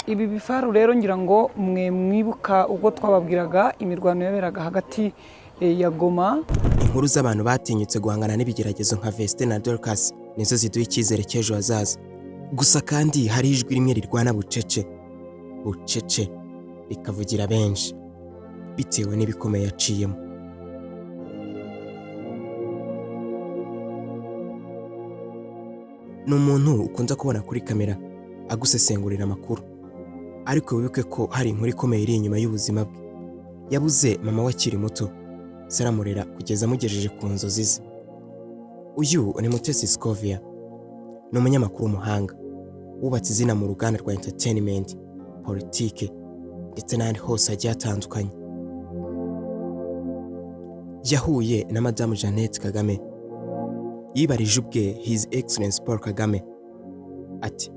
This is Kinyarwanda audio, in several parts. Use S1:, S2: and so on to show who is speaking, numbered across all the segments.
S1: Ibi bifaru rero ngira ngo mwe mwibuka ubwo twababwiraga imirwano yaberaga hagati ya Goma.
S2: Inkuru z'abantu batinyutse guhangana n'ibigeragezo nka Veste na Dorcas nizo ziduha icyizere cy'ejo hazaza. Gusa kandi hari ijwi rimwe rirwana bucece rikavugira benshi bitewe n'ibikomeye yaciyemo. Ni umuntu ukunda kubona kuri kamera agusesengurira amakuru, ariko wibuke ko hari inkuru ikomeye iri inyuma y'ubuzima bwe. Yabuze mama we akiri muto, saramurera kugeza amugejeje ku nzozi ze. Uyu ni Mutesi Scovia, ni umunyamakuru w'umuhanga wubatse izina mu ruganda rwa entertainment, politike ndetse n'ahandi hose hagiye hatandukanye. Yahuye na Madamu Jeannette Kagame, yibarije ubwe His Excellency Paul Kagame ati: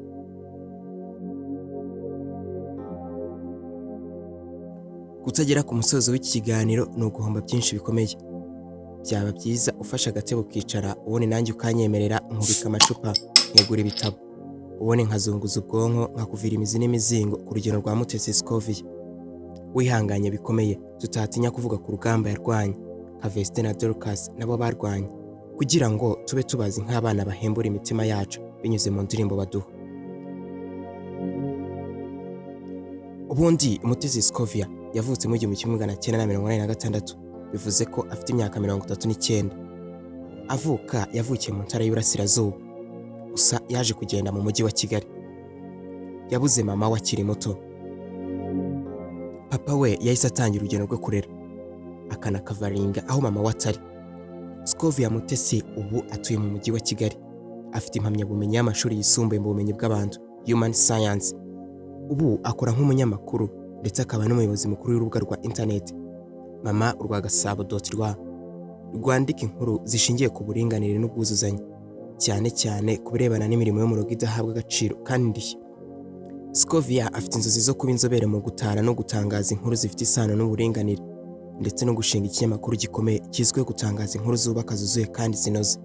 S2: kutagera ku musozo w'iki kiganiro ni uguhomba byinshi bikomeye. Byaba byiza ufashe agatebo ukicara, ubone nanjye ukanyemerera nkubika amacupa nkegura ibitabo, ubone nkazunguza ubwonko nkakuvira imizi n'imizingo ku rugero rwa Mutesi Scovia. Wihanganye bikomeye, tutatinya kuvuga ku rugamba yarwanye nka Veste na Dorcas nabo barwanye, kugira ngo tube tubazi nk'abana bahembura imitima yacu binyuze mu ndirimbo baduha. Ubundi Mutesi Scovia yavutse mu 1986, bivuze ko afite imyaka 39. Avuka yavukiye mu ntara y'Iburasirazuba, gusa yaje kugenda mu mujyi wa Kigali. Yabuze mama we akiri muto. Papa we yahise atangira urugendo rwo kurera, akanakavaringa aho mama we atari. Scovia Mutesi ubu atuye mu mujyi wa Kigali, afite impamyabumenyi y'amashuri yisumbuye mu bumenyi bw'abantu, Human Science. Ubu akora nk'umunyamakuru ndetse akaba n'umuyobozi mukuru w'urubuga rwa internet Mama Urwagasabo.rwa, rwandika inkuru zishingiye ku buringanire n'ubwuzuzanye, cyane cyane ku birebana n'imirimo yo mu rugo idahabwa agaciro kandi ndishya. Scovia afite inzozi zo kuba inzobere mu gutara no gutangaza inkuru zifite isano n'uburinganire, ndetse no gushinga ikinyamakuru gikomeye kizwiho gutangaza inkuru zubaka zuzuye kandi zinoze.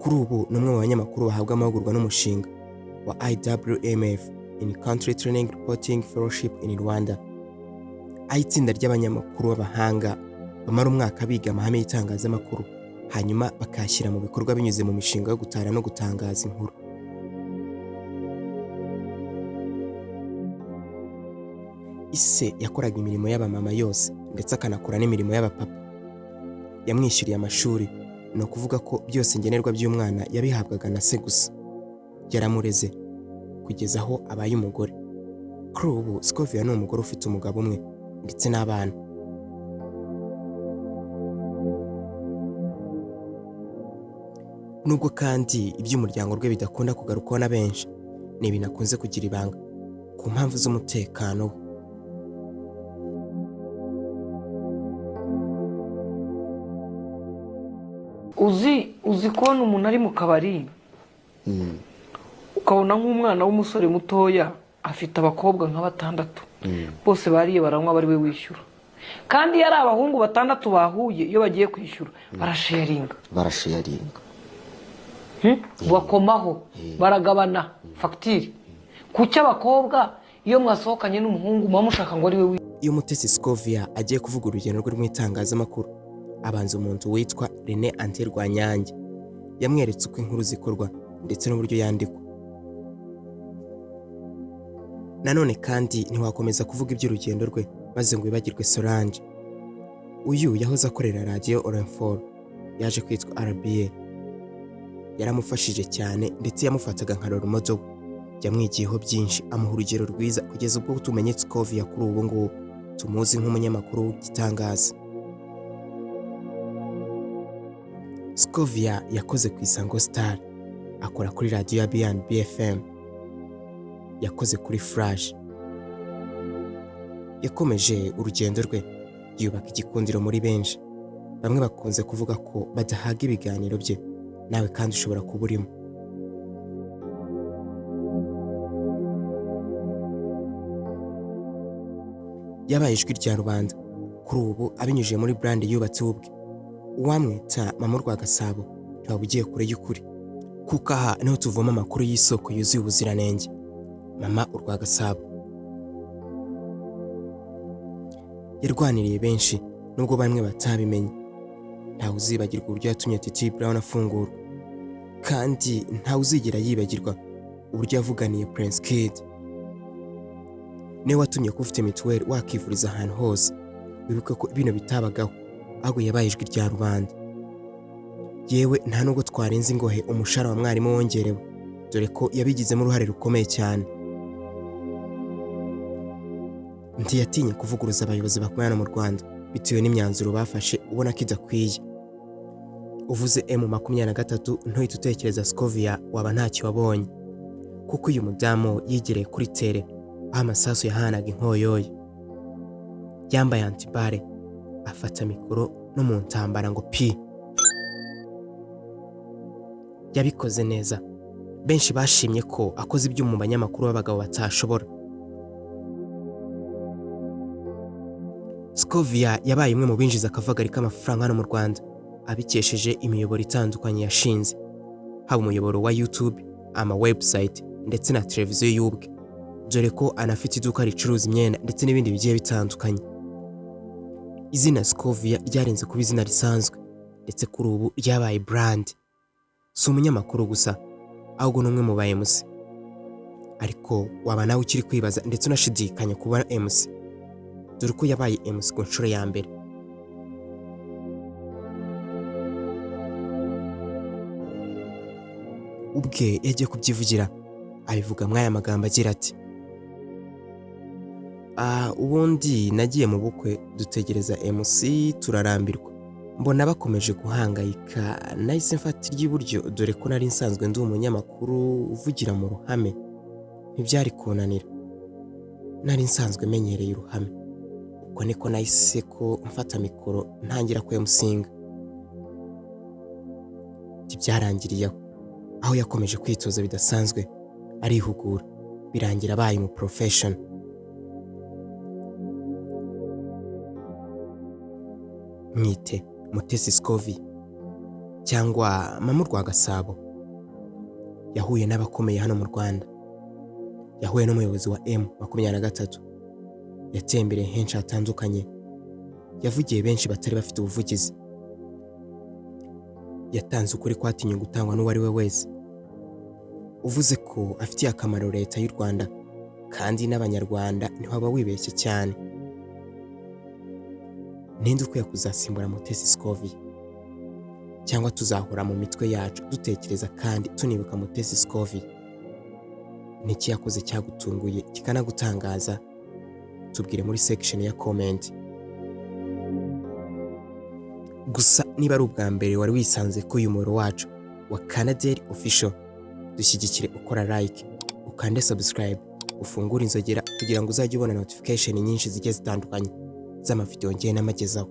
S2: Kuri ubu ni umwe mu banyamakuru bahabwa amahugurwa n'umushinga wa IWMF in Country Training Reporting Fellowship in Rwanda. Itsinda ry'abanyamakuru b'abahanga bamara umwaka biga amahame y'itangazamakuru, hanyuma bakashyira mu bikorwa binyuze mu mishinga yo gutara no gutangaza inkuru. Ise yakoraga imirimo y'abamama yose ndetse akanakora n'imirimo y'abapapa. Yamwishyuriye amashuri, no kuvuga ko byose ngenerwa by'umwana yabihabwaga na se gusa. Yaramureze kugeza aho abaye umugore. Kuri ubu Scovia ni umugore ufite umugabo umwe ndetse n'abana. Nubwo kandi iby'umuryango rwe bidakunda kugarukwaho na benshi, ni ibintu akunze kugira ibanga ku mpamvu z'umutekano we.
S1: uzi kubona umuntu ari mu kabari ukabona nk'umwana w'umusore mutoya afite abakobwa nka 6, bose bariye baranywa bari we wishyura, kandi yari abahungu 6 bahuye, iyo bagiye kwishyura barasharinga bakomaho baragabana fagitire. Kuki abakobwa iyo mwasohokanye n'umuhungu muba mushaka ngo ari we?
S2: Iyo Mutesi Scovia agiye kuvuga urugendo rwe mu itangazamakuru, abanza umuntu witwa René Ante Rwanyange. Yamweretse uko inkuru zikorwa ndetse n'uburyo yandikwa. Nanone kandi ntiwakomeza kuvuga iby'urugendo rwe maze ngo wibagirwe Solange. Uyu yahoze akorera radio Orinfor, yaje kwitwa RBA. Yaramufashije cyane ndetse yamufataga nka role model. Yamwigiyeho byinshi, amuha urugero rwiza kugeza ubwo tumenye Scovia kuri ubu ngubu tumuzi nk'umunyamakuru w'igitangaza. Scovia yakoze ku Isango Star, akora kuri radio ya B&B FM, yakoze kuri Flash. Yakomeje urugendo rwe, yubaka igikundiro muri benshi. Bamwe bakunze kuvuga ko badahaga ibiganiro bye, nawe kandi ushobora kuba urimo. Yabaye ijwi rya rubanda, kuri ubu abinyujije muri brand yubatse ubwe. Uwamwita Mama Urwagasabo ntiwaba ugiye kure y'ukuri, kuko aha niho tuvoma amakuru y'isoko yuzuye ubuziranenge. Mama Urwagasabo yarwaniriye benshi nubwo bamwe batabimenye. Ntawe uzibagirwa uburyo yatumye Titi Brown afungurwa, kandi ntawe uzigera yibagirwa uburyo yavuganiye Prince Kid. Niwe watumye ko ufite mituweli wakivuriza ahantu hose. Wibuke ko ibintu bitabagaho, ahubwo yabaye ijwi rya rubanda. Yewe nta nubwo twarenze ingohe umushahara wa mwarimu wongerewe, dore ko yabigizemo uruhare rukomeye cyane. Ntiyatinye kuvuguruza abayobozi bakomeye mu Rwanda bitewe n'imyanzuro bafashe ubona ko idakwiye. Uvuze M23 ntuhite utekereza Scovia waba ntacyo wabonye, kuko uyu mudamu yegereye kuri tere aho amasasu yahanaga inkoyoye. Yambaye antibare, afata mikoro no mu ntambara ngo pi. Yabikoze neza. Benshi bashimye ko akoze ibyo mu banyamakuru b'abagabo batashobora. Scovia yabaye imwe mu binjiza akavagari k'amafaranga hano mu Rwanda abikesheje imiyoboro itandukanye yashinze, haba umuyoboro wa YouTube, ama website ndetse na televiziyo y'ubwe, dore ko anafite iduka ricuruza imyenda ndetse n'ibindi bigiye bitandukanye. Izina Scovia ryarenze kuba izina risanzwe, ndetse kuri ubu ryabaye brand. Si umunyamakuru gusa, ahubwo n'umwe mu ba MC. Ariko waba nawe ukiri kwibaza ndetse unashidikanya kuba MC, dore ko yabaye MC ku nshuro ya mbere. Ubwe yagiye kubyivugira, abivuga mw'aya magambo agira ati: ubundi nagiye mu bukwe dutegereza MC turarambirwa, mbona bakomeje guhangayika, nahise mfata iry'iburyo dore ko nari nsanzwe ndi umunyamakuru uvugira mu ruhame, ntibyari kunanira, nari nsanzwe menyereye uruhame. Ubwo niko nahise ko mfata mikoro ntangira kwemusinga. Byarangiriye aho yakomeje kwitoza bidasanzwe, arihugura, birangira abaye mu profession. Mwite Mutesi Scovia cyangwa Mama Urwagasabo. Yahuye n'abakomeye hano mu Rwanda. Yahuye n'umuyobozi wa M23. Yatembereye henshi hatandukanye. Yavugiye benshi batari bafite ubuvugizi. Yatanze ukuri kwatinye gutangwa n'uwari we wese. Uvuze ko afitiye akamaro leta y'u Rwanda kandi n'abanyarwanda ntibaba wibeshye cyane. Ninde ukwiye kuzasimbura Mutesi Scovia? Cyangwa tuzahora mu mitwe yacu dutekereza kandi tunibuka Mutesi Scovia? Niki yakoze cyagutunguye kikanagutangaza? Tubwire muri section ya comment. Gusa niba ari ubwa mbere wari wisanze ko uyu muro wacu wa Canadair Official, dushyigikire ukora like, ukande subscribe, ufungure inzogera kugira ngo uzajye ubona notification nyinshi zigiye zitandukanye z'amavideo ngiye n'amagezaho.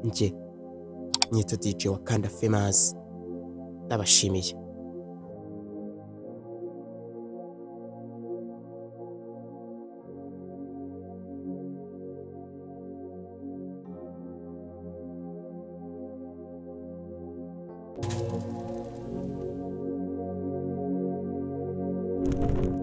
S2: Nje nyita DJ Wakanda Famous. Ndabashimiye.